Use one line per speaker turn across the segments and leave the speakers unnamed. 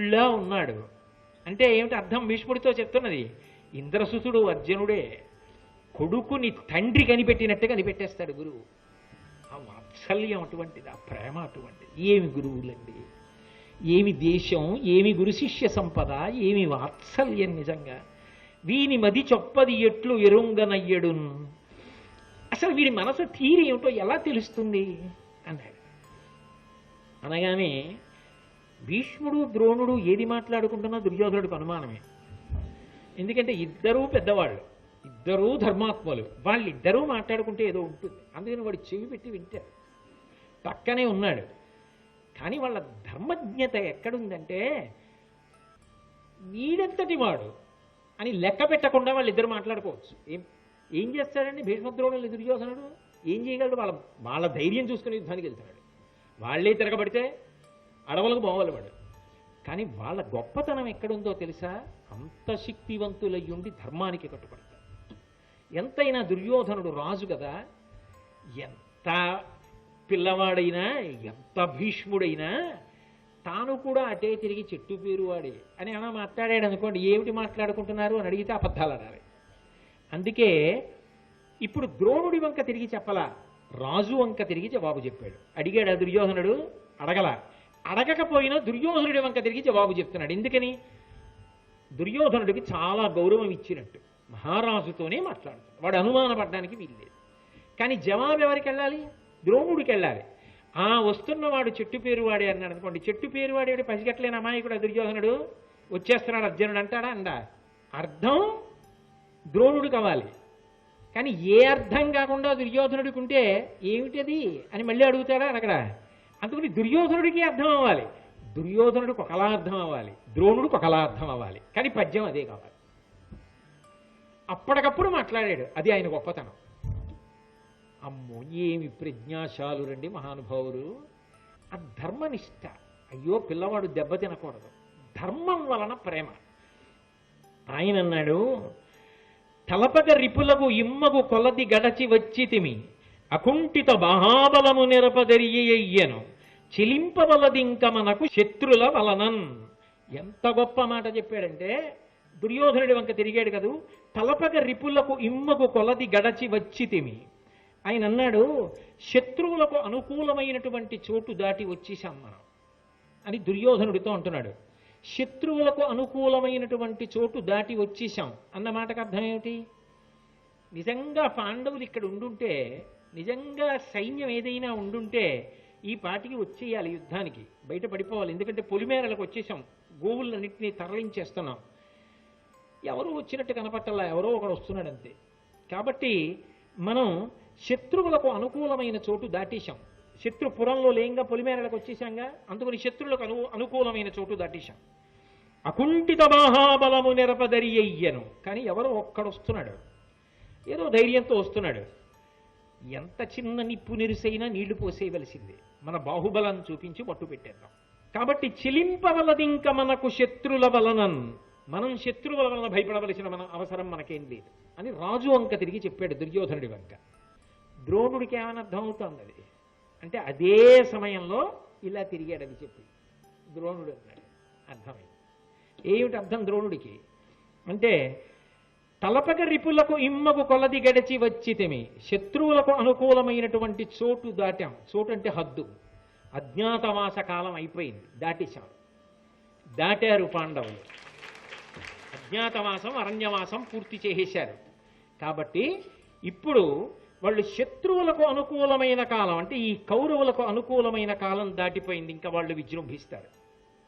ఇంద్రుళ్ళ ఉన్నాడు అంటే ఏమిటి అర్థం? భీష్ముడితో చెప్తున్నది ఇంద్రసుతుడు అర్జునుడే. కొడుకుని తండ్రి కనిపెట్టినట్టే కనిపెట్టేస్తాడు గురువు. ఆ వాత్సల్యం అటువంటిది, ఆ ప్రేమ అటువంటిది. ఏమి గురువులండి, ఏమి దేశం, ఏమి గురు శిష్య సంపద, ఏమి వాత్సల్యం నిజంగా. వీని మది చొప్పది ఎట్లు ఎరుంగనయ్యడు. అసలు వీడి మనసు తీరి ఏమిటో ఎలా తెలుస్తుంది అన్నాడు. అనగానే భీష్ముడు ద్రోణుడు ఏది మాట్లాడుకుంటున్నా దుర్యోధనుడికి అనుమానమే. ఎందుకంటే ఇద్దరూ పెద్దవాళ్ళు, ఇద్దరూ ధర్మాత్మలు, వాళ్ళిద్దరూ మాట్లాడుకుంటే ఏదో ఉంటుంది. అందుకని వాడు చెవి పెట్టి వింటాడు, పక్కనే ఉన్నాడు. కానీ వాళ్ళ ధర్మజ్ఞత ఎక్కడుందంటే వీడెంతటి వాడు అని లెక్క పెట్టకుండా వాళ్ళిద్దరు మాట్లాడుకోవచ్చు. ఏం చేస్తాడండి భీష్మద్రోణులు దుర్యోధనుడు? ఏం చేయగలడు? వాళ్ళ ధైర్యం చూసుకుని యుద్ధానికి వెళ్తున్నాడు. వాళ్ళే తిరగబడితే అడవులకు పోవాలి వాడు. కానీ వాళ్ళ గొప్పతనం ఎక్కడుందో తెలుసా? అంత శక్తివంతులయ్యుండి ధర్మానికి కట్టుబడతారు. ఎంతైనా దుర్యోధనుడు రాజు కదా, ఎంత పిల్లవాడైనా, ఎంత భీష్ముడైనా తాను కూడా అటే తిరిగి చెట్టు పేరువాడే అని అలా మాట్లాడాడు అనుకోండి, ఏమిటి మాట్లాడుకుంటున్నారు అని అడిగితే అబద్ధాలు అనాలి. అందుకే ఇప్పుడు ద్రోణుడి వంక తిరిగి చెప్పలా, రాజు వంక తిరిగి జవాబు చెప్పాడు. అడిగాడు దుర్యోధనుడు? అడగల. అడగకపోయినా దుర్యోధనుడి వంక తిరిగి జవాబు చెప్తున్నాడు. ఎందుకని? దుర్యోధనుడికి చాలా గౌరవం ఇచ్చినట్టు మహారాజుతోనే మాట్లాడుతున్నాడు. వాడు అనుమానపడడానికి వీల్లేదు. కానీ జవాబు ఎవరికి వెళ్ళాలి? ద్రోణుడికి వెళ్ళాలి. వస్తున్నవాడు చెట్టు పేరు వాడే అన్నాడు అనుకోండి, చెట్టు పేరు వాడే పసిగట్లేని అమాయకుడు దుర్యోధనుడు, వచ్చేస్తున్నాడు అర్జునుడు అంటాడా? అండా. అర్థం ద్రోణుడు కావాలి. కానీ ఏ అర్థం కాకుండా దుర్యోధనుడికి ఉంటే ఏమిటది అని మళ్ళీ అడుగుతాడా? అడగడా? అందుకని దుర్యోధనుడికి అర్థం అవ్వాలి, దుర్యోధనుడికి ఒకలా అర్థం అవ్వాలి, ద్రోణుడికి ఒకలా అర్థం అవ్వాలి. కానీ పద్యం అదే కావాలి. అప్పటికప్పుడు మాట్లాడాడు, అది ఆయన గొప్పతనం. అమ్మో, ఏమి ప్రజ్ఞాశాలు రండి మహానుభావులు. ఆ ధర్మనిష్ట. అయ్యో పిల్లవాడు దెబ్బ తినకూడదు, ధర్మం వలన ప్రేమ. ఆయన అన్నాడు, తలపగ రిపులకు ఇమ్మగు కొలది గడచి వచ్చితిమి, అకుంఠిత మహాబలము నిరపదరియయ్యను, చిలింపవలదింక మనకు శత్రుల వలనన్. ఎంత గొప్ప మాట చెప్పాడంటే, దుర్యోధనుడి వంక తిరిగాడు కదూ, తలపగ రిపులకు ఇమ్మగు కొలది గడచి వచ్చితిమి. ఆయన అన్నాడు, శత్రువులకు అనుకూలమైనటువంటి చోటు దాటి వచ్చేసాం మనం అని దుర్యోధనుడితో అంటున్నాడు. శత్రువులకు అనుకూలమైనటువంటి చోటు దాటి వచ్చేసాం అన్న మాటకు అర్థం ఏమిటి? నిజంగా పాండవులు ఇక్కడ ఉండుంటే, నిజంగా సైన్యం ఏదైనా ఉండుంటే ఈ పాటికి వచ్చేయాలి, యుద్ధానికి బయట పడిపోవాలి. ఎందుకంటే పొలిమేరలకు వచ్చేసాం, గోవులన్నింటినీ తరలించేస్తున్నాం. ఎవరు వచ్చినట్టు కనపట్టల్లా, ఎవరో ఒకడు వస్తున్నాడు అంతే. కాబట్టి మనం శత్రువులకు అనుకూలమైన చోటు దాటేశాం. శత్రుపురంలో లేంగా పొలిమేరలకు వచ్చేసాంగా, అందుకని శత్రువులకు అనుకూలమైన చోటు దాటేశాం. అకుంఠిత మహాబలము నిరపదరియయ్యను. కానీ ఎవరో ఒక్కడొస్తున్నాడు, ఏదో ధైర్యంతో వస్తున్నాడు. ఎంత చిన్న నిప్పు నిరుసైనా నీళ్లు పోసేయవలసిందే. మన బాహుబలాన్ని చూపించి మట్టు పెట్టేద్దాం. కాబట్టి చిలింపవలదింక మనకు శత్రుల వలనన్. మనం శత్రువుల వలన భయపడవలసిన అవసరం మనకేం లేదు అని రాజు వంక తిరిగి చెప్పాడు దుర్యోధనుడి వంక. ద్రోణుడికి ఏమైనా అర్థం అవుతుంది అది అంటే, అదే సమయంలో ఇలా తిరిగాడు అది చెప్పి ద్రోణుడు అన్నాడు. అర్థమైంది. ఏమిటి అర్థం ద్రోణుడికి అంటే, తలపగ రిపులకు ఇమ్మకు కొలది గడిచి వచ్చితిమి, శత్రువులకు అనుకూలమైనటువంటి చోటు దాటాం. చోటు అంటే హద్దు. అజ్ఞాతవాస కాలం అయిపోయింది, దాటేశాం. దాటారు పాండవులు. అజ్ఞాతవాసం అరణ్యవాసం పూర్తి చేసేశారు. కాబట్టి ఇప్పుడు వాళ్ళు శత్రువులకు అనుకూలమైన కాలం అంటే ఈ కౌరవులకు అనుకూలమైన కాలం దాటిపోయింది. ఇంకా వాళ్ళు విజృంభిస్తారు.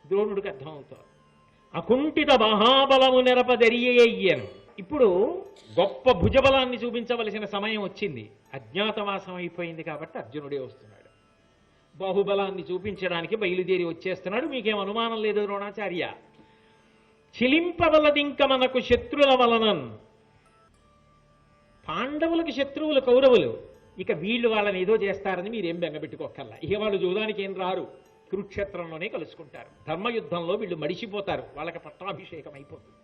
ద్రోణుడికి అర్థమవుతారు. అకుంఠిత మహాబలము నిరపదరియయ్యను. ఇప్పుడు గొప్ప భుజబలాన్ని చూపించవలసిన సమయం వచ్చింది. అజ్ఞాతవాసం అయిపోయింది కాబట్టి అర్జునుడే వస్తున్నాడు. బాహుబలాన్ని చూపించడానికి బయలుదేరి వచ్చేస్తున్నాడు. మీకేం అనుమానం లేదు ద్రోణాచార్య. చిలింపవలదింక మనకు శత్రుల వలనన్. పాండవులకు శత్రువులు కౌరవులు. ఇక వీళ్ళు వాళ్ళని ఏదో చేస్తారని మీరేం బెంగపెట్టుకోకల్లా. ఇక వాళ్ళు జూదానికి ఏం రారు, కురుక్షేత్రంలోనే కలుసుకుంటారు. ధర్మయుద్ధంలో వీళ్ళు మడిసిపోతారు, వాళ్ళకి పట్టాభిషేకం అయిపోతుంది.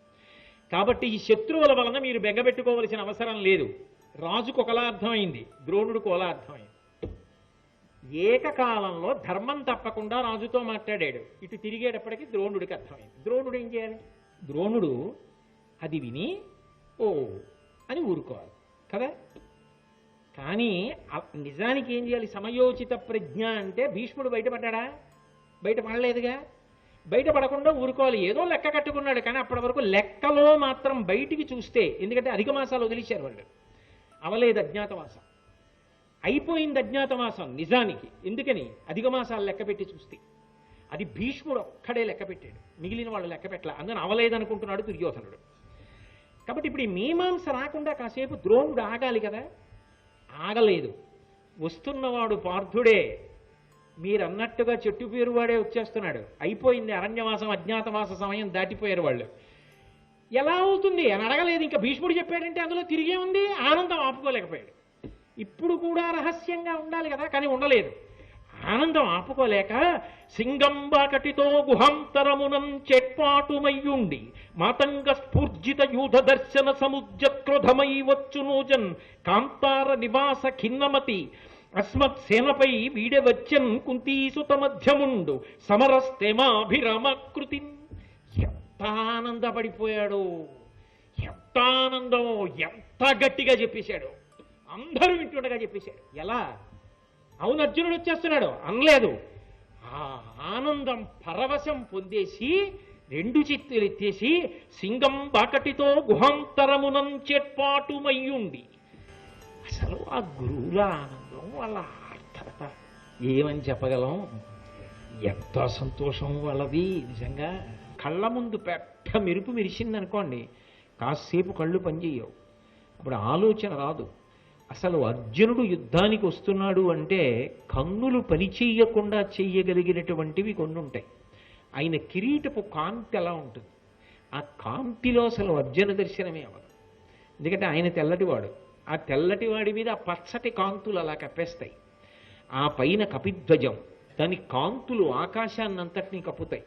కాబట్టి ఈ శత్రువుల వలన మీరు బెంగపెట్టుకోవలసిన అవసరం లేదు. రాజుకు ఒకలా అర్థమైంది, ద్రోణుడికి ఒకలా అర్థమైంది. ఏకకాలంలో ధర్మం తప్పకుండా రాజుతో మాట్లాడాడు. ఇటు తిరిగేటప్పటికి ద్రోణుడికి అర్థమైంది. ద్రోణుడు ఏం చేయాలి? ద్రోణుడు అది విని ఓ అని ఊరుకోవాలి కదా. కానీ నిజానికి ఏం చేయాలి? సమయోచిత ప్రజ్ఞ అంటే భీష్ముడు బయటపడ్డా? బయటపడలేదుగా. బయటపడకుండా ఊరుకోవాలి. ఏదో లెక్క కట్టుకున్నాడు, కానీ అప్పటి వరకు లెక్కలో మాత్రం బయటికి చూస్తే, ఎందుకంటే అధిక మాసాలు వదిలేశారు వాళ్ళు, అవలేదు అజ్ఞాతవాసం, అయిపోయింది అజ్ఞాతవాసం నిజానికి. ఎందుకని? అధిక మాసాలు లెక్క పెట్టి చూస్తే అది భీష్ముడు ఒక్కడే లెక్క పెట్టాడు, మిగిలిన వాళ్ళు లెక్క పెట్టలే. అందుకని అవలేదనుకుంటున్నాడు దుర్యోధనుడు. కాబట్టి ఇప్పుడు ఈ మీమాంస రాకుండా కాసేపు ద్రోణుడు ఆగాలి కదా. ఆగలేదు. వస్తున్నవాడు పార్థుడే, మీరన్నట్టుగా చెట్టు పేరు వాడే వచ్చేస్తున్నాడు. అయిపోయింది అరణ్యవాసం అజ్ఞాతవాస సమయం, దాటిపోయారు వాళ్ళు. ఎలా అవుతుంది అని అడగలేదు. ఇంకా భీష్ముడు చెప్పాడంటే అందులో తిరిగే ఉంది. ఆనందం ఆపుకోలేకపోయాడు. ఇప్పుడు కూడా రహస్యంగా ఉండాలి కదా, కానీ ఉండలేదు. ఆనందం ఆపుకోలేక సింగంబాకటితో గుహాంతరమునం చెట్పాటుమయ్యుండి మాతంగ స్ఫూర్జిత యూధ దర్శన సముద్రక్రోధమై వచ్చునోజన్ కాంతార నివాస ఖిన్నమతి అస్మత్ సేనపై వీడవచ్చన్ కుంతీసుత మధ్యముండు సమరస్తేమాభిరమకృతి. ఎంత ఆనందపడిపోయాడు, ఎంత ఆనందమో, ఎంత గట్టిగా చెప్పేశాడు. అందరూ వింటుండగా చెప్పేశాడు. ఎలా? అవును అర్జునుడు వచ్చేస్తున్నాడు అనలేదు. ఆ ఆనందం పరవశం పొందేసి రెండు చేతులు ఎత్తేసి సింగం బాకటితో గుహాంతరమునం చెట్పాటుమయ్యుండి, అసలు ఆ గురువుల ఆనందం, వాళ్ళ ఆర్థత ఏమని చెప్పగలం? ఎంత సంతోషం వాళ్ళది. నిజంగా కళ్ళ ముందు పెద్ద మెరుపు మెరిసిందనుకోండి, కాసేపు కళ్ళు పనిచేయవు, అప్పుడు ఆలోచన రాదు. అసలు అర్జునుడు యుద్ధానికి వస్తున్నాడు అంటే కన్నులు పనిచేయకుండా చెయ్యగలిగినటువంటివి కొన్ని ఉంటాయి. ఆయన కిరీటపు కాంతి ఎలా ఉంటుంది, ఆ కాంతిలో అసలు అర్జున దర్శనమే అవ్వదు. ఎందుకంటే ఆయన తెల్లటివాడు. ఆ తెల్లటివాడి మీద ఆ పచ్చటి కాంతులు అలా కప్పేస్తాయి. ఆ పైన కపిధ్వజం, దాని కాంతులు ఆకాశాన్నంతటినీ కప్పుతాయి.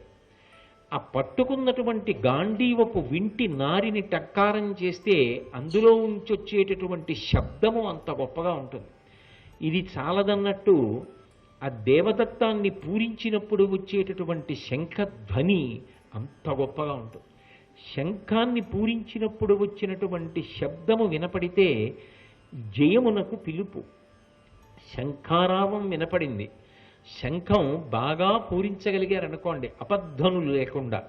ఆ పట్టుకున్నటువంటి గాంధీవపు వింటి నారిని టక్కారం చేస్తే అందులో ఉంచొచ్చేటటువంటి శబ్దము అంత గొప్పగా ఉంటుంది. ఇది చాలదన్నట్టు ఆ దేవదత్తాన్ని పూరించినప్పుడు వచ్చేటటువంటి శంఖధ్వని అంత గొప్పగా ఉంటుంది. శంఖాన్ని పూరించినప్పుడు వచ్చినటువంటి శబ్దము వినపడితే జయమునకు పిలుపు. శంఖారావం వినపడింది. శంఖం బాగా పూరించగలిగారనుకోండి, అపధ్వనులు లేకుండా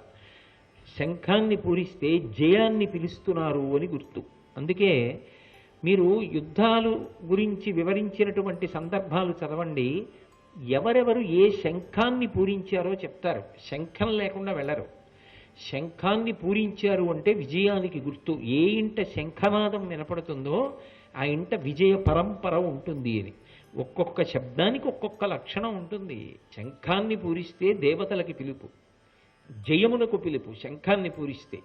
శంఖాన్ని పూరిస్తే జయాన్ని పిలుస్తున్నారు అని గుర్తు. అందుకే మీరు యుద్ధాలు గురించి వివరించినటువంటి సందర్భాలు చదవండి. ఎవరెవరు ఏ శంఖాన్ని పూరించారో చెప్తారు. శంఖం లేకుండా వెళ్ళరు. శంఖాన్ని పూరించారు అంటే విజయానికి గుర్తు. ఏ ఇంట శంఖనాదం వినపడుతుందో ఆ ఇంట విజయ పరంపర ఉంటుంది అని. ఒక్కొక్క శబ్దానికి ఒక్కొక్క లక్షణం ఉంటుంది. శంఖాన్ని పూరిస్తే దేవతలకి పిలుపు, జయమునకు పిలుపు. శంఖాన్ని పూరిస్తే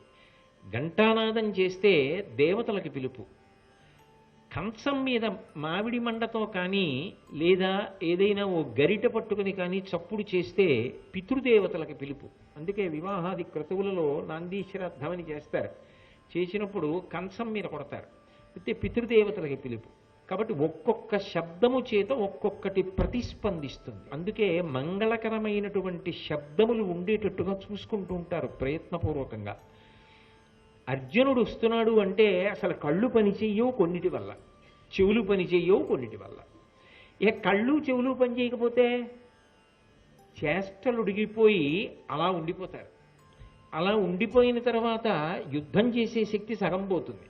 ఘంటానాదం చేస్తే దేవతలకి పిలుపు. కంచం మీద మామిడి మండతో కానీ లేదా ఏదైనా ఓ గరిట పట్టుకుని కానీ చప్పుడు చేస్తే పితృదేవతలకి పిలుపు. అందుకే వివాహాది క్రతువులలో నాందీశ్వరార్థమని చేస్తారు. చేసినప్పుడు కంచం మీద కొడతారు, అయితే పితృదేవతలకి పిలుపు. కాబట్టి ఒక్కొక్క శబ్దము చేత ఒక్కొక్కటి ప్రతిస్పందిస్తుంది. అందుకే మంగళకరమైనటువంటి శబ్దములు ఉండేటట్టుగా చూసుకుంటూ ఉంటారు ప్రయత్నపూర్వకంగా. అర్జునుడు వస్తున్నాడు అంటే అసలు కళ్ళు పనిచేయవు కొన్నిటి వల్ల, చెవులు పనిచేయవు కొన్నిటి వల్ల. ఇక కళ్ళు చెవులు పని చేయకపోతే చేష్టలు ఉడిగిపోయి అలా ఉండిపోతారు. అలా ఉండిపోయిన తర్వాత యుద్ధం చేసే శక్తి సగం పోతుంది.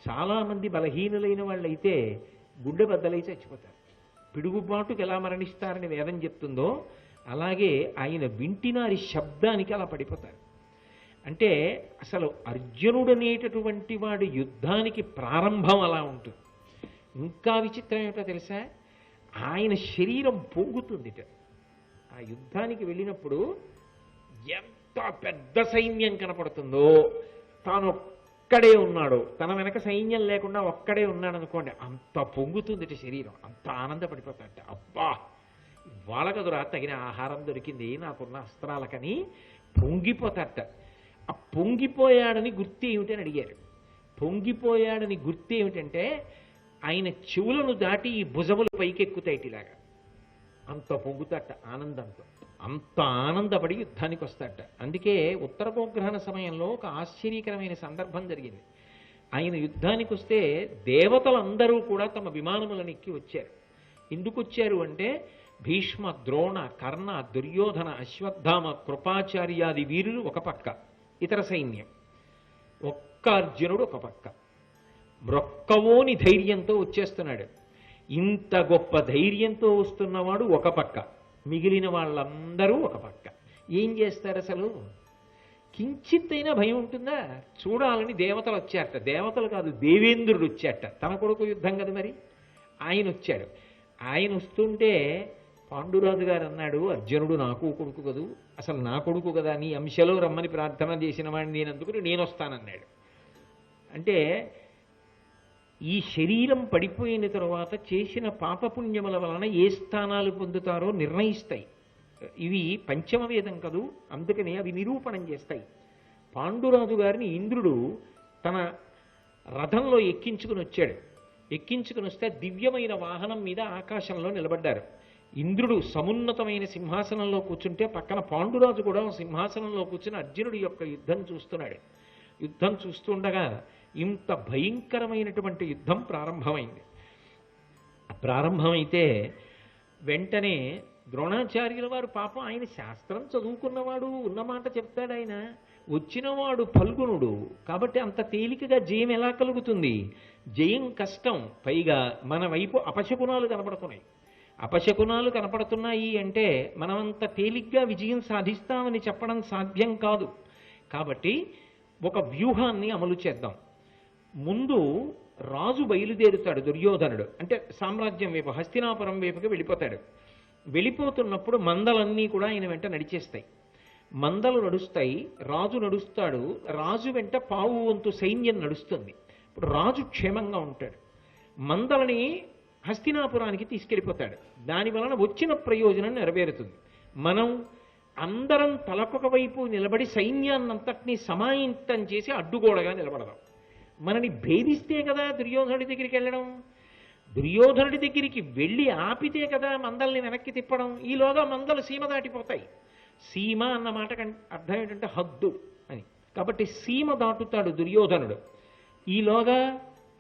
చాలామంది బలహీనులైన వాళ్ళైతే గుండె బద్దలై చచ్చిపోతారు. పిడుగుబాటుకు ఎలా మరణిస్తారని వేదం చెప్తుందో అలాగే ఆయన వింటినారి శబ్దానికి అలా పడిపోతారు. అంటే అసలు అర్జునుడనేటటువంటి వాడి యుద్ధానికి ప్రారంభం అలా ఉంటుంది. ఇంకా విచిత్రం ఏమిటో తెలుసా? ఆయన శరీరం పొంగుతుందిట. ఆ యుద్ధానికి వెళ్ళినప్పుడు ఎంత పెద్ద సైన్యం కనపడుతుందో, తాను ఒక్కడే ఉన్నాడు, తన వెనక సైన్యం లేకుండా ఒక్కడే ఉన్నాడు అనుకోండి, అంత పొంగుతుందిట శరీరం. అంత ఆనందపడిపోతాడట. అబ్బా ఇవాళ కదురా తగిన ఆహారం దొరికింది నాకున్న అస్త్రాలకని పొంగిపోతాడట. ఆ పొంగిపోయాడని గుర్తు ఏమిటని అడిగారు. పొంగిపోయాడని గుర్తు ఏమిటంటే ఆయన చెవులను దాటి ఈ భుజములు పైకెక్కుతాయిటిలాగా. అంత పొంగుతట ఆనందంతో, అంత ఆనందపడి యుద్ధానికి వస్తాట. అందుకే ఉత్తర గోగ్రహణ సమయంలో ఒక ఆశ్చర్యకరమైన సందర్భం జరిగింది. ఆయన యుద్ధానికి వస్తే దేవతలందరూ కూడా తమ విమానములను ఎక్కి వచ్చారు. ఎందుకు వచ్చారు అంటే భీష్మ, ద్రోణ, కర్ణ, దుర్యోధన, అశ్వత్థామ, కృపాచార్యాది వీరులు ఒక పక్క, ఇతర సైన్యం ఒక్క అర్జునుడు ఒక పక్క. మ్రొక్కవోని ధైర్యంతో వచ్చేస్తున్నాడు. ఇంత గొప్ప ధైర్యంతో వస్తున్నవాడు ఒక పక్క, మిగిలిన వాళ్ళందరూ ఒక పక్క. ఏం చేస్తారు అసలు? కించిత్తైనా భయం ఉంటుందా? చూడాలని దేవతలు వచ్చారట. దేవతలు కాదు, దేవేంద్రుడు వచ్చారట. తన కొడుకు యుద్ధం కదా మరి. ఆయన వచ్చాడు. ఆయన వస్తుంటే పాండురాజు గారు అన్నాడు, అర్జునుడు నాకు కొడుకు కదూ, అసలు నా కొడుకు కదా, నీ అంశలో రమ్మని ప్రార్థన చేసిన వాడిని నేనందుకుని నేను వస్తానన్నాడు. అంటే ఈ శరీరం పడిపోయిన తరువాత చేసిన పాపపుణ్యముల వలన ఏ స్థానాలు పొందుతారో నిర్ణయిస్తాయి. ఇవి పంచమ వేదం కదూ, అందుకని అవి నిరూపణం చేస్తాయి. పాండురాజు గారిని ఇంద్రుడు తన రథంలో ఎక్కించుకుని వచ్చాడు. ఎక్కించుకుని వస్తే దివ్యమైన వాహనం మీద ఆకాశంలో నిలబడ్డారు. ఇంద్రుడు సమున్నతమైన సింహాసనంలో కూర్చుంటే పక్కన పాండురాజు కూడా సింహాసనంలో కూర్చుని అర్జునుడి యొక్క యుద్ధం చూస్తున్నాడు. యుద్ధం చూస్తుండగా ఇంత భయంకరమైనటువంటి యుద్ధం ప్రారంభమైంది. ప్రారంభమైతే వెంటనే ద్రోణాచార్యుల వారు పాపం, ఆయన శాస్త్రం చదువుకున్నవాడు, ఉన్నమాట చెప్తాడు. ఆయన వచ్చినవాడు ఫల్గునుడు కాబట్టి అంత తేలికగా జయం ఎలా కలుగుతుంది? జయం కష్టం. పైగా మన వైపు అపశకునాలు కనపడుతున్నాయి. అపశకునాలు కనపడుతున్నాయి అంటే మనమంత తేలిగ్గా విజయం సాధిస్తామని చెప్పడం సాధ్యం కాదు. కాబట్టి ఒక వ్యూహాన్ని అమలు చేద్దాం. ముందు రాజు బయలుదేరుతాడు, దుర్యోధనుడు. అంటే సామ్రాజ్యం వైపు, హస్తినాపురం వైపుకి వెళ్ళిపోతాడు. వెళ్ళిపోతున్నప్పుడు మందలన్నీ కూడా ఆయన వెంట నడిచేస్తాయి. మందలు నడుస్తాయి, రాజు నడుస్తాడు. రాజు వెంట పావు వంతు సైన్యం నడుస్తుంది. ఇప్పుడు రాజు క్షేమంగా ఉంటాడు. మందలని హస్తినాపురానికి తీసుకెళ్ళిపోతాడు. దాని వలన వచ్చిన ప్రయోజనం నెరవేరుతుంది. మనం అందరం తలకొక వైపు నిలబడి సైన్యాన్నంతటినీ సమాయింతం చేసి అడ్డుగోడగా నిలబడదాం. మనని భేదిస్తే కదా దుర్యోధనుడి దగ్గరికి వెళ్ళడం. దుర్యోధనుడి దగ్గరికి వెళ్ళి ఆపితే కదా మందల్ని వెనక్కి తిప్పడం. ఈలోగా మందలు సీమ దాటిపోతాయి. సీమ అన్న మాట అర్థం ఏంటంటే హద్దు అని. కాబట్టి సీమ దాటుతాడు దుర్యోధనుడు. ఈలోగా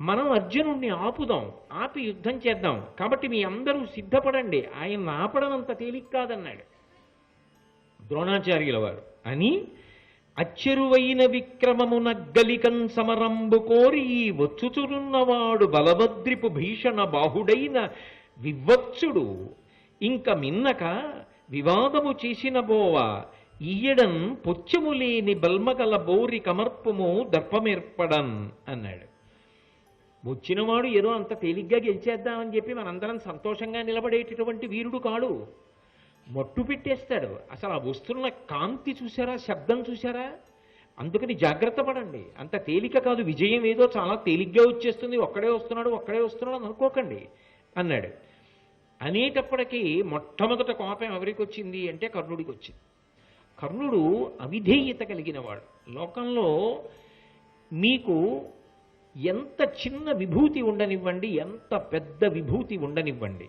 మనం అర్జునుడిని ఆపుదాం, ఆపి యుద్ధం చేద్దాం. కాబట్టి మీ అందరూ సిద్ధపడండి, ఆయన ఆపడం అంత తేలిక కాదన్నాడు ద్రోణాచార్యుల వారు. అని అచ్చెరువైన విక్రమమున గలికన్ సమరంబు కోరి వచ్చుచురున్నవాడు బలభద్రిపు భీషణ బాహుడైన వివత్సుడు ఇంక మిన్నక వివాదము చేసిన బోవ ఈయడన్ పొచ్చము లేని బల్మగల బోరి కమర్పము దర్పమేర్పడన్ అన్నాడు. వచ్చినవాడు ఏదో అంత తేలిగ్గా గెలిచేద్దామని చెప్పి మనందరం సంతోషంగా నిలబడేటటువంటి వీరుడు కాడు. మట్టు పెట్టేస్తాడు. అసలు ఆ వస్తున్న కాంతి చూసారా, శబ్దం చూసారా? అందుకని జాగ్రత్త పడండి. అంత తేలిక కాదు విజయం. ఏదో చాలా తేలిగ్గా వచ్చేస్తుంది, ఒక్కడే వస్తున్నాడు అని అనుకోకండి అన్నాడు. అనేటప్పటికీ మొట్టమొదట కోపం ఎవరికి వచ్చింది అంటే కర్ణుడికి వచ్చింది. కర్ణుడు అవిధేయత కలిగినవాడు. లోకంలో మీకు ఎంత చిన్న విభూతి ఉండనివ్వండి, ఎంత పెద్ద విభూతి ఉండనివ్వండి,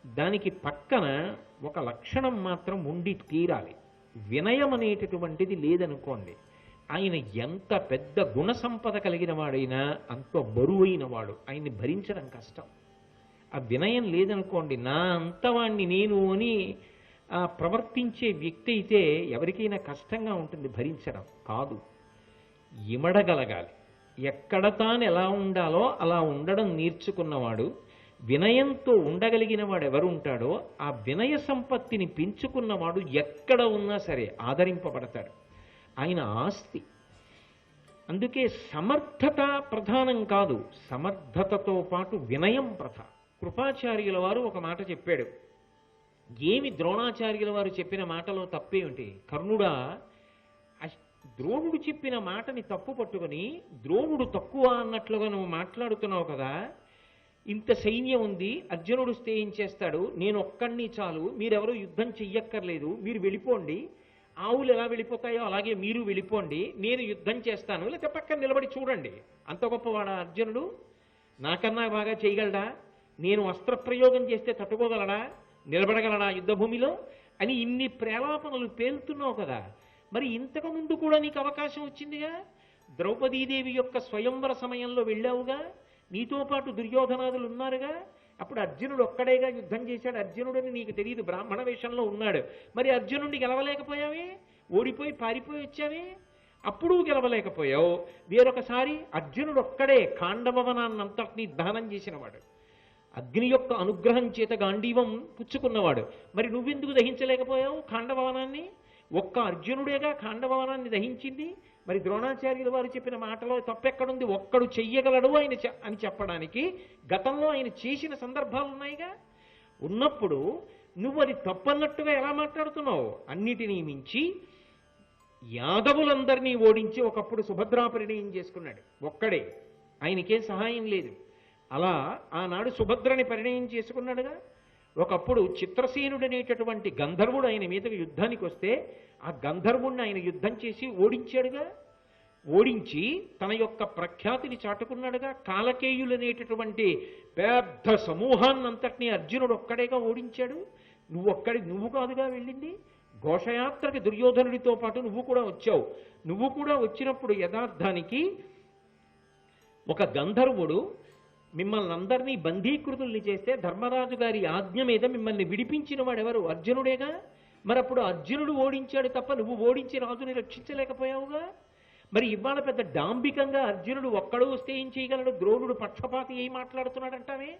దానికి పక్కన ఒక లక్షణం మాత్రం ఉండి తీరాలి. వినయం అనేటటువంటిది లేదనుకోండి, ఆయన ఎంత పెద్ద గుణ సంపద కలిగిన వాడైనా అంత బరువైన వాడు, ఆయన్ని భరించడం కష్టం. ఆ వినయం లేదనుకోండి, నా అంతవాణ్ణి నేను అని ప్రవర్తించే వ్యక్తి అయితే ఎవరికైనా కష్టంగా ఉంటుంది భరించడం. కాదు, ఇమడగలగాలి. ఎక్కడ తాను ఎలా ఉండాలో అలా ఉండడం నేర్చుకున్నవాడు, వినయంతో ఉండగలిగిన వాడు ఎవరు ఉంటాడో ఆ వినయ సంపత్తిని పెంచుకున్నవాడు ఎక్కడ ఉన్నా సరే ఆదరింపబడతాడు. ఆయన ఆస్తి. అందుకే సమర్థత ప్రధానం కాదు, సమర్థతతో పాటు వినయం ప్రధానం. కృపాచార్యుల వారు ఒక మాట చెప్పాడు. ఏమి ద్రోణాచార్యుల వారు చెప్పిన మాటలో తప్పేమిటి? కర్ణుడా, ద్రోణుడు చెప్పిన మాటని తప్పు పట్టుకొని ద్రోణుడు తక్కువ అన్నట్లుగా నువ్వు మాట్లాడుతున్నావు కదా. ఇంత సైన్యం ఉంది, అర్జునుడు ఏం చేస్తాడు, నేను ఒక్కడిని చాలు, మీరెవరూ యుద్ధం చెయ్యక్కర్లేదు, మీరు వెళ్ళిపోండి, ఆవులు ఎలా వెళ్ళిపోతాయో అలాగే మీరు వెళ్ళిపోండి, నేను యుద్ధం చేస్తాను, లేకపోతే పక్కన నిలబడి చూడండి. అంత గొప్పవాడా అర్జునుడు? నాకన్నా బాగా చేయగలడా? నేను అస్త్రప్రయోగం చేస్తే తట్టుకోగలడా? నిలబడగలడా యుద్ధభూమిలో అని ఇన్ని ప్రేలాపనలు పేలుతున్నావు కదా. మరి ఇంతకు ముందు కూడా నీకు అవకాశం వచ్చిందిగా. ద్రౌపదీదేవి యొక్క స్వయంవర సమయంలో వెళ్ళావుగా, నీతో పాటు దుర్యోధనాదులు ఉన్నారుగా. అప్పుడు అర్జునుడు ఒక్కడేగా యుద్ధం చేశాడు. అర్జునుడని నీకు తెలియదు, బ్రాహ్మణ వేషంలో ఉన్నాడు. మరి అర్జునుడిని గెలవలేకపోయావే, ఓడిపోయి పారిపోయి వచ్చావే. అప్పుడు గెలవలేకపోయావు. వేరొకసారి అర్జునుడు ఒక్కడే ఖాండవనాన్నంతటినీ దహనం చేసినవాడు, అగ్ని యొక్క అనుగ్రహం చేత గాంధీవం పుచ్చుకున్నవాడు. మరి నువ్వెందుకు దహించలేకపోయావు ఖాండవనాన్ని? ఒక్క అర్జునుడేగా ఖాండవనాన్ని దహించింది. మరి ద్రోణాచార్యుల వారు చెప్పిన మాటలో తప్పెక్కడుంది? ఒక్కడు చెయ్యగలడు ఆయన అని చెప్పడానికి గతంలో ఆయన చేసిన సందర్భాలు ఉన్నాయిగా. ఉన్నప్పుడు నువ్వు అది తప్పన్నట్టుగా ఎలా మాట్లాడుతున్నావు? అన్నిటినీ మించి యాదవులందరినీ ఓడించి ఒకప్పుడు సుభద్రా పరిణయం చేసుకున్నాడు ఒక్కడే, ఆయనకేం సహాయం లేదు. అలా ఆనాడు సుభద్రని పరిణయం చేసుకున్నాడుగా. ఒకప్పుడు చిత్రసేనుడు అనేటటువంటి గంధర్వుడు ఆయన మీదకి యుద్ధానికి వస్తే ఆ గంధర్వుడిని ఆయన యుద్ధం చేసి ఓడించాడుగా. ఓడించి తన యొక్క ప్రఖ్యాతిని చాటుకున్నాడుగా. కాలకేయులు అనేటటువంటి పెద్ద సమూహాన్నంతటినీ అర్జునుడు ఒక్కడేగా ఓడించాడు. నువ్వు కాదుగా వెళ్ళింది. ఘోషయాత్రకి దుర్యోధనుడితో పాటు నువ్వు కూడా వచ్చావు. నువ్వు కూడా వచ్చినప్పుడు యథార్థానికి ఒక గంధర్వుడు మిమ్మల్ని అందరినీ బంధీకృతుల్ని చేస్తే ధర్మరాజు గారి ఆజ్ఞ మీద మిమ్మల్ని విడిపించిన వాడెవరు? అర్జునుడేగా. మరి అప్పుడు అర్జునుడు ఓడించాడు తప్ప నువ్వు ఓడించి రాజుని రక్షించలేకపోయావుగా. మరి ఇవాళ పెద్ద డాంబికంగా అర్జునుడు ఒక్కడు వస్తే ఏం చేయగలడు? ద్రోణుడు పక్షపాతి ఏం మాట్లాడుతున్నాడంటావే.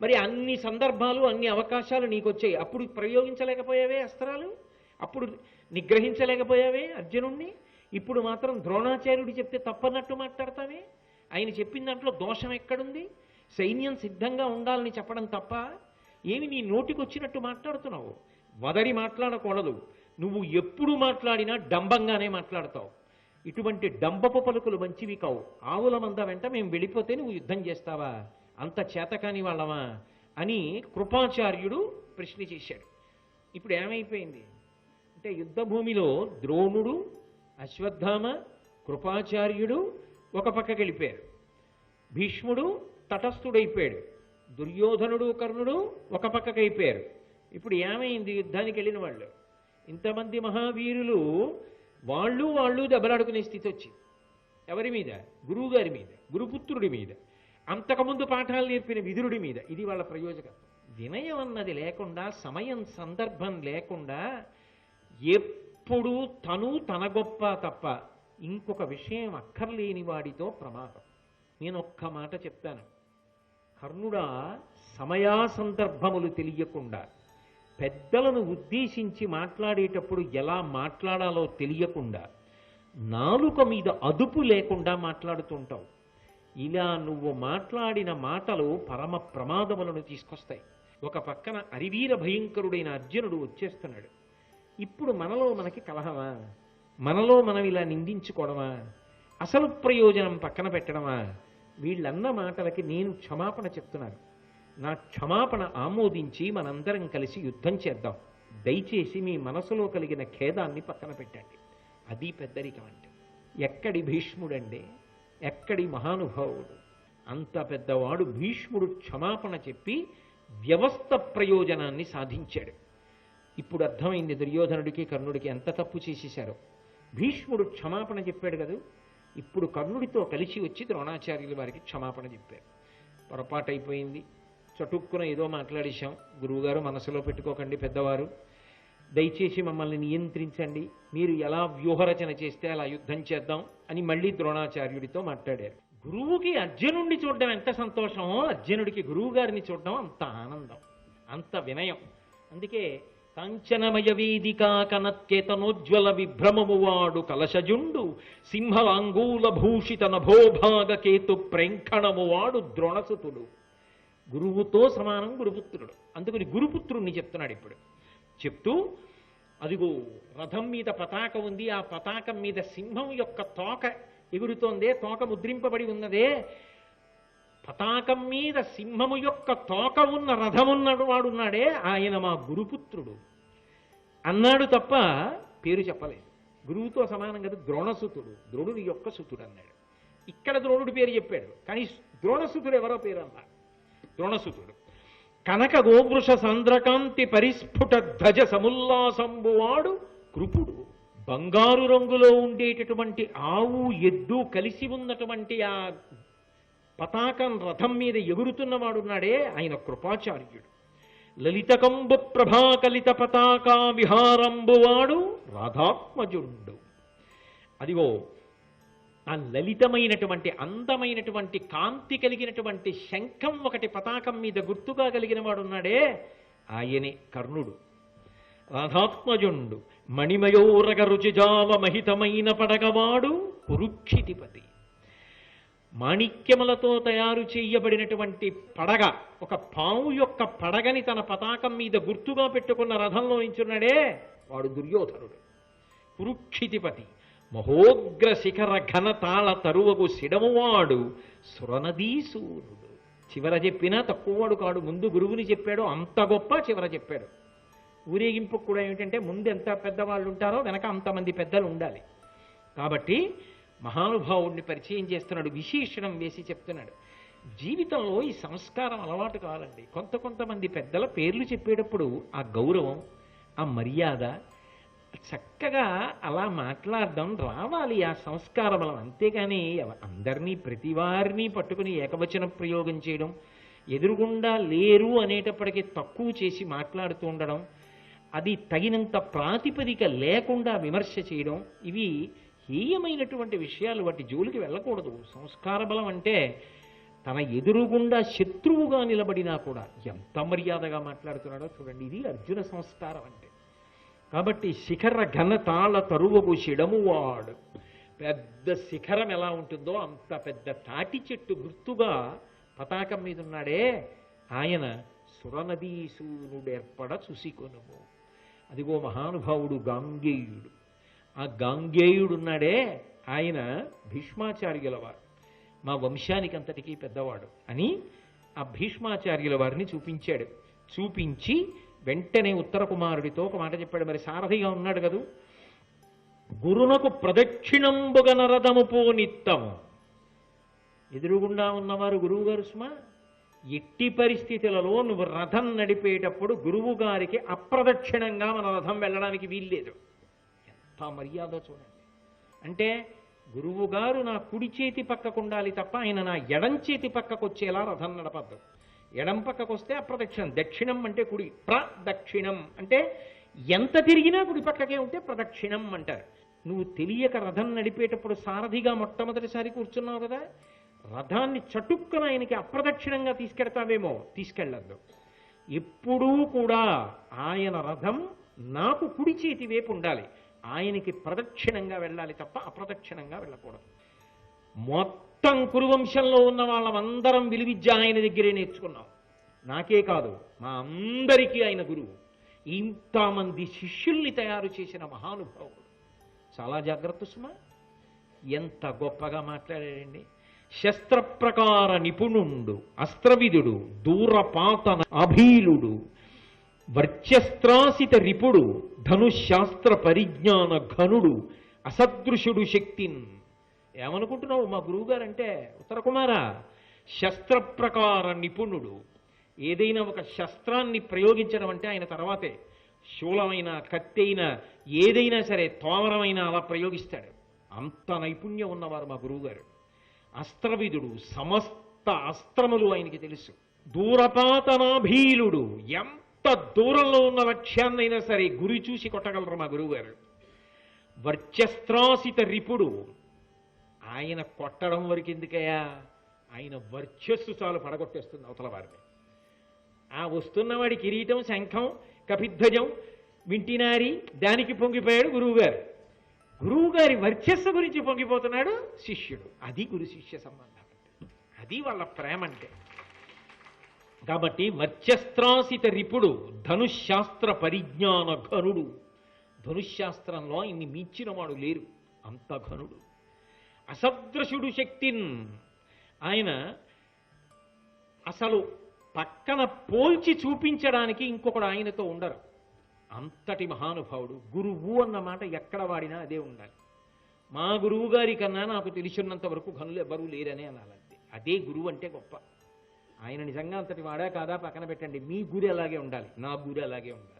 మరి అన్ని సందర్భాలు అన్ని అవకాశాలు నీకు వచ్చాయి, అప్పుడు ప్రయోగించలేకపోయావే అస్త్రాలు, అప్పుడు నిగ్రహించలేకపోయావే అర్జునుణ్ణి. ఇప్పుడు మాత్రం ద్రోణాచార్యుడు చెప్తే తప్పన్నట్టు మాట్లాడతావే. ఆయన చెప్పిన దాంట్లో దోషం ఎక్కడుంది? సైన్యం సిద్ధంగా ఉండాలని చెప్పడం తప్ప ఏమి నీ నోటికి వచ్చినట్టు మాట్లాడుతున్నావు? వదడి మాట్లాడకూడదు. నువ్వు ఎప్పుడు మాట్లాడినా డంబంగానే మాట్లాడతావు. ఇటువంటి డంబపు పలుకులు మంచివి కావు. ఆవుల మంద వెంట మేము వెళ్ళిపోతే నువ్వు యుద్ధం చేస్తావా? అంత చేతకాని వాళ్ళమా అని కృపాచార్యుడు ప్రశ్న చేశాడు. ఇప్పుడు ఏమైపోయింది అంటే యుద్ధభూమిలో ద్రోణుడు, అశ్వత్థామ, కృపాచార్యుడు ఒక పక్కకి వెళ్ళిపోయారు. భీష్ముడు తటస్థుడైపోయాడు. దుర్యోధనుడు, కర్ణుడు ఒక పక్కకి అయిపోయారు. ఇప్పుడు ఏమైంది? యుద్ధానికి వెళ్ళిన వాళ్ళు ఇంతమంది మహావీరులు వాళ్ళు దెబ్బలాడుకునే స్థితి వచ్చింది. ఎవరి మీద? గురువు గారి మీద, గురుపుత్రుడి మీద, అంతకుముందు పాఠాలు నేర్పిన విదురుడి మీద. ఇది వాళ్ళ ప్రయోజకత్వం. వినయం అన్నది లేకుండా, సమయం సందర్భం లేకుండా ఎప్పుడు తన గొప్ప తప్ప ఇంకొక విషయం అక్కర్లేని వాడితో ప్రమాదం. నేను ఒక్క మాట చెప్తాను. కర్ణుడా, సమయా సందర్భములు తెలియకుండా, పెద్దలను ఉద్దేశించి మాట్లాడేటప్పుడు ఎలా మాట్లాడాలో తెలియకుండా, నాలుక మీద అదుపు లేకుండా మాట్లాడుతుంటావు. ఇలా నువ్వు మాట్లాడిన మాటలు పరమ ప్రమాదములను తీసుకొస్తాయి. ఒక పక్కన అరివీర భయంకరుడైన అర్జునుడు వచ్చేస్తున్నాడు. ఇప్పుడు మనలో మనకి కలహమా? మనలో మనం ఇలా నిందించుకోవడమా? అసలు ప్రయోజనం పక్కన పెట్టడమా? వీళ్ళన్న మాటలకి నేను క్షమాపణ చెప్తున్నాను. నా క్షమాపణ ఆమోదించి మనందరం కలిసి యుద్ధం చేద్దాం. దయచేసి మీ మనసులో కలిగిన ఖేదాన్ని పక్కన పెట్టండి. అది పెద్దరికం అంటే. ఎక్కడి భీష్ముడండి, ఎక్కడి మహానుభావుడు? అంత పెద్దవాడు భీష్ముడు క్షమాపణ చెప్పి వ్యవస్థ ప్రయోజనాన్ని సాధించాడు. ఇప్పుడు అర్థమైంది దుర్యోధనుడికి, కర్ణుడికి ఎంత తప్పు చేసేశారో. భీష్ముడు క్షమాపణ చెప్పాడు కదా. ఇప్పుడు కర్ణుడితో కలిసి వచ్చి ద్రోణాచార్యుల వారికి క్షమాపణ చెప్పారు. పొరపాటు అయిపోయింది, చటుక్కున ఏదో మాట్లాడేశాం, గురువుగారు మనసులో పెట్టుకోకండి, పెద్దవారు దయచేసి మమ్మల్ని నియంత్రించండి, మీరు ఎలా వ్యూహరచన చేస్తే అలా యుద్ధం చేద్దాం అని మళ్ళీ ద్రోణాచార్యుడితో మాట్లాడారు. గురువుకి అర్జునుడిని చూడడం ఎంత సంతోషమో, అర్జునుడికి గురువు గారిని చూడడం అంత ఆనందం, అంత వినయం. అందుకే కాంచనమయ వేదికా కనత్యేతనోజ్వల విభ్రమమువాడు కలశజుండు సింహలాంగూల భూషిత నభోభాగ కేతు ప్రేంఖణమువాడు ద్రోణసుతుడు. గురువుతో సమానం గురుపుత్రుడు. అందుకని గురుపుత్రుణ్ణి చెప్తున్నాడు ఇప్పుడు. చెప్తూ అదిగో రథం మీద పతాక ఉంది, ఆ పతాకం మీద సింహం యొక్క తోక ఎగురుతోందే, తోక ముద్రింపబడి ఉన్నదే, పతాకం మీద సింహము యొక్క తోక ఉన్న రథమున్నాడు వాడున్నాడే, ఆయన మా గురుపుత్రుడు అన్నాడు తప్ప పేరు చెప్పలేదు. గురువుతో సమానం కదా, ద్రోణసుతుడు, ద్రోణుడి యొక్క సుతుడు అన్నాడు. ఇక్కడ ద్రోణుడి పేరు చెప్పాడు, కానీ ద్రోణసుతుడు ఎవరో పేరు అన్నాడు. ద్రోణసుతుడు. కనక గోవృష సంద్రకాంతి పరిస్ఫుట ధ్వజ సముల్లాసంబువాడు కృపుడు. బంగారు రంగులో ఉండేటటువంటి ఆవు ఎద్దు కలిసి ఉన్నటువంటి ఆ పతాకం రథం మీద ఎగురుతున్నవాడున్నాడే ఆయన కృపాచార్యుడు. లలితకంబు ప్రభాకలిత పతాకా విహారంబువాడు రాధాత్మజుండు. అదిగో ఆ లలితమైనటువంటి అందమైనటువంటి కాంతి కలిగినటువంటి శంఖం ఒకటి పతాకం మీద గుర్తుగా కలిగిన వాడున్నాడే ఆయనే కర్ణుడు. రాధాత్మజుండు మణిమయోరగ రుచిజాల మహితమైన పడగవాడు కురుక్షితిపతి. మాణిక్యములతో తయారు చేయబడినటువంటి పడగ, ఒక పాము యొక్క పడగని తన పతాకం మీద గుర్తుగా పెట్టుకున్న రథంలో నించున్నాడే వాడు దుర్యోధనుడు. కురుక్షితిపతి మహోగ్ర శిఖర ఘనతాళ తరువగు శిడమువాడు సురనదీసూనుడు. చివర చెప్పినా తక్కువవాడు కాడు. ముందు గురువుని చెప్పాడు, అంత గొప్ప చివర చెప్పాడు. ఊరేగింపు కూడా ఏమిటంటే ముందు ఎంత పెద్దవాళ్ళు ఉంటారో వెనక అంతమంది పెద్దలు ఉండాలి. కాబట్టి మహానుభావుడిని పరిచయం చేస్తున్నాడు, విశేషణం వేసి చెప్తున్నాడు. జీవితంలో ఈ సంస్కారం అలవాటు కావాలండి. కొంతమంది పెద్దల పేర్లు చెప్పేటప్పుడు ఆ గౌరవం, ఆ మర్యాద, చక్కగా అలా మాట్లాడడం రావాలి, ఆ సంస్కార బలం. అంతేగాని అందరినీ ప్రతివారిని పట్టుకుని ఏకవచన ప్రయోగం చేయడం, ఎదురుగుండా లేరు అనేటప్పటికీ తక్కువ చేసి మాట్లాడుతూ ఉండడం, అది తగినంత ప్రాతిపదిక లేకుండా విమర్శ చేయడం, ఇవి హేయమైనటువంటి విషయాలు. వాటి జోలికి వెళ్ళకూడదు. సంస్కార బలం అంటే తన ఎదురుగుండా శత్రువుగా నిలబడినా కూడా ఎంత మర్యాదగా మాట్లాడుతున్నాడో చూడండి. ఇది అర్జున సంస్కారం అంటే. కాబట్టి శిఖర ఘనతాళ తరువగు శిడమువాడు. పెద్ద శిఖరం ఎలా ఉంటుందో అంత పెద్ద తాటి చెట్టు గుర్తుగా పతాకం మీద ఉన్నాడే ఆయన సురనదీసూనుడేర్పడ చూసికొనుము. అదిగో మహానుభావుడు గాంగేయుడు. ఆ గాంగేయుడున్నాడే ఆయన భీష్మాచార్యుల వారు, మా వంశానికి అంతటికీ పెద్దవాడు అని ఆ భీష్మాచార్యుల వారిని చూపించాడు. చూపించి వెంటనే ఉత్తర కుమారుడితో ఒక మాట చెప్పాడు. మరి సారథిగా ఉన్నాడు కదూ, గురునకు ప్రదక్షిణంబుగ నరదము పోనిత్తము. ఎదురుగుండా ఉన్నవారు గురువు గారు సుమా. ఎట్టి పరిస్థితులలో నువ్వు రథం నడిపేటప్పుడు గురువు గారికి అప్రదక్షిణంగా మన రథం వెళ్ళడానికి వీల్లేదు. ఎంత మర్యాద చూడండి. అంటే గురువు గారు నా కుడి చేతి పక్కకు ఉండాలి తప్ప ఆయన నా ఎడం చేతి పక్కకు వచ్చేలా రథం నడపద్దు. ఎడం పక్కకు వస్తే అప్రదక్షిణం. దక్షిణం అంటే కుడి, ప్రదక్షిణం అంటే ఎంత తిరిగినా కుడి పక్కకే ఉంటే ప్రదక్షిణం అంటారు. నువ్వు తెలియక రథం నడిపేటప్పుడు సారథిగా మొట్టమొదటిసారి కూర్చున్నావు కదా, రథాన్ని చటుక్కున ఆయనకి అప్రదక్షిణంగా తీసుకెడతావేమో, తీసుకెళ్ళద్దు. ఎప్పుడూ కూడా ఆయన రథం నాకు కుడి చేతి వైపు ఉండాలి, ఆయనకి ప్రదక్షిణంగా వెళ్ళాలి తప్ప అప్రదక్షిణంగా వెళ్ళకూడదు. మొత్తం కురువంశంలో ఉన్న వాళ్ళమందరం విలువిద్య ఆయన దగ్గరే నేర్చుకున్నాం. నాకే కాదు, మా అందరికీ ఆయన గురువు. ఇంతమంది శిష్యుల్ని తయారు చేసిన మహానుభావుడు. చాలా జాగ్రత్త సుమా. ఎంత గొప్పగా మాట్లాడాడండి. శస్త్రప్రకార నిపుణుండు, అస్త్రవిదుడు, దూరపాతన అభీలుడు, వర్చస్త్రాసిత రిపుడు, ధనుశాస్త్ర పరిజ్ఞాన ఘనుడు, అసదృశుడు శక్తిన్. ఏమనుకుంటున్నావు మా గురువుగారంటే? ఉత్తర కుమార, శస్త్రప్రకార నిపుణుడు. ఏదైనా ఒక శస్త్రాన్ని ప్రయోగించడం అంటే ఆయన తర్వాతే. శూలమైన, కత్తి అయినా, ఏదైనా సరే, తోమరమైనా అలా ప్రయోగిస్తాడు. అంత నైపుణ్యం ఉన్నవారు మా గురువుగారు. అస్త్రవిదుడు, సమస్త అస్త్రములు ఆయనకి తెలుసు. దూరపాతనాభీలుడు, ఎంత దూరంలో ఉన్న లక్ష్యాన్నైనా సరే గురి చూసి కొట్టగలరు మా గురువుగారు. వర్చస్త్రాసిత రిపుడు, ఆయన కొట్టడం వరకు ఎందుకయ్యా, ఆయన వర్చస్సు చాలు పడగొట్టేస్తుంది అవతల వారిని. ఆ వస్తున్నవాడి కిరీటం, శంఖం, కపిధ్వజం వింటినారి దానికి పొంగిపోయాడు గురువుగారు. గురువుగారి వర్చస్సు గురించి పొంగిపోతున్నాడు శిష్యుడు. అది గురు శిష్య సంబంధం అంటే, అది వాళ్ళ ప్రేమ అంటే. కాబట్టి వర్చస్త్రాసిత రిపుడు, ధనుశాస్త్ర పరిజ్ఞాన ఘనుడు. ధనుశాస్త్రంలో ఇన్ని మించిన వాడు లేరు, అంత ఘనుడు. అసదృశుడు శక్తిన్, ఆయన అసలు పక్కన పోల్చి చూపించడానికి ఇంకొకడు ఆయనతో ఉండరు. అంతటి మహానుభావుడు. గురువు అన్న మాట ఎక్కడ వాడినా అదే ఉండాలి. మా గురువు గారి కన్నా నాకు తెలిసినంత వరకు ఘనులు ఎవరూ లేరనే అనాలంతే. అదే గురువు అంటే గొప్ప. ఆయన నిజంగా అంతటి వాడా కాదా పక్కన పెట్టండి, మీ గురి అలాగే ఉండాలి, నా గురి అలాగే ఉండాలి.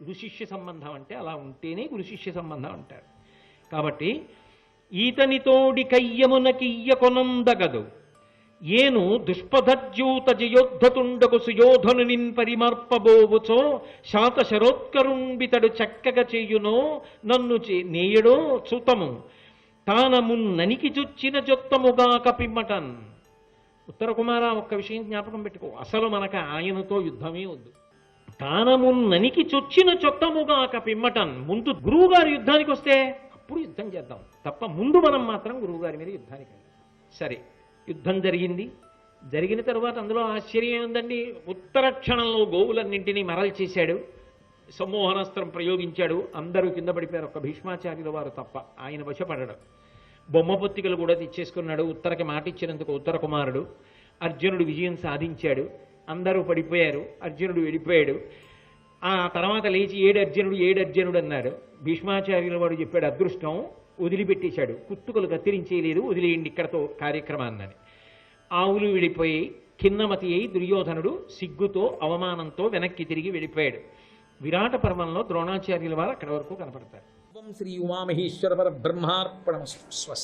గురు శిష్య సంబంధం అంటే అలా ఉంటేనే గురు శిష్య సంబంధం అంటారు. కాబట్టి ఈతనితోడి కయ్యమునకియ్య కొనందగదు ఏను దుష్పథజ్యూత జయోద్ధతుండకు సుయోధనునిన్ పరిమర్పబోవుచో శాత శరోత్కరుంబితడు చక్కగా చేయునో నన్ను నేయడో చూతము తానమున్ననికి చుచ్చిన జొత్తముగాక పిమ్మటన్. ఉత్తర కుమార ఒక్క విషయం జ్ఞాపకం పెట్టుకో, అసలు మనకు ఆయనతో యుద్ధమే వద్దు. తానమున్ననికి చొచ్చిన చొత్తముగాక పిమ్మటన్. ముందు గురువు గారి యుద్ధానికి వస్తే అప్పుడు యుద్ధం చేద్దాం తప్ప ముందు మనం మాత్రం గురువు గారి మీద యుద్ధానికి వెళ్దాం. సరే, యుద్ధం జరిగింది. జరిగిన తరువాత అందులో ఆశ్చర్యం ఉందండి. ఉత్తర క్షణంలో గోవులన్నింటినీ మరలు చేశాడు, సమ్మోహనాస్త్రం ప్రయోగించాడు. అందరూ కింద పడిపోయారు, ఒక్క భీష్మాచార్యుల వారు తప్ప. ఆయన వశపడడం. బొమ్మ పొత్తికలు కూడా తెచ్చేసుకున్నాడు. ఉత్తరకి మాట ఇచ్చినందుకు ఉత్తర కుమారుడు. అర్జునుడు విజయం సాధించాడు. అందరూ పడిపోయారు. అర్జునుడు వెళ్ళిపోయాడు. ఆ తర్వాత లేచి ఏడు అర్జునుడు అన్నాడు. భీష్మాచార్యుల వాడు చెప్పాడు, అదృష్టం వదిలిపెట్టేశాడు, కుత్తుకలు కత్తిరించేయలేదు, వదిలేయండి ఇక్కడతో కార్యక్రమాన్నని. ఆవులు విడిపోయి ఖిన్నమతి అయి దుర్యోధనుడు సిగ్గుతో అవమానంతో వెనక్కి తిరిగి వెళ్ళిపోయాడు. విరాట పర్వంలో ద్రోణాచార్యుల వారు అక్కడి వరకు కనపడతారు. శ్రీ ఉమామహేశ్వర పరబ్రహ్మార్పణమస్తు. స్వస్తి.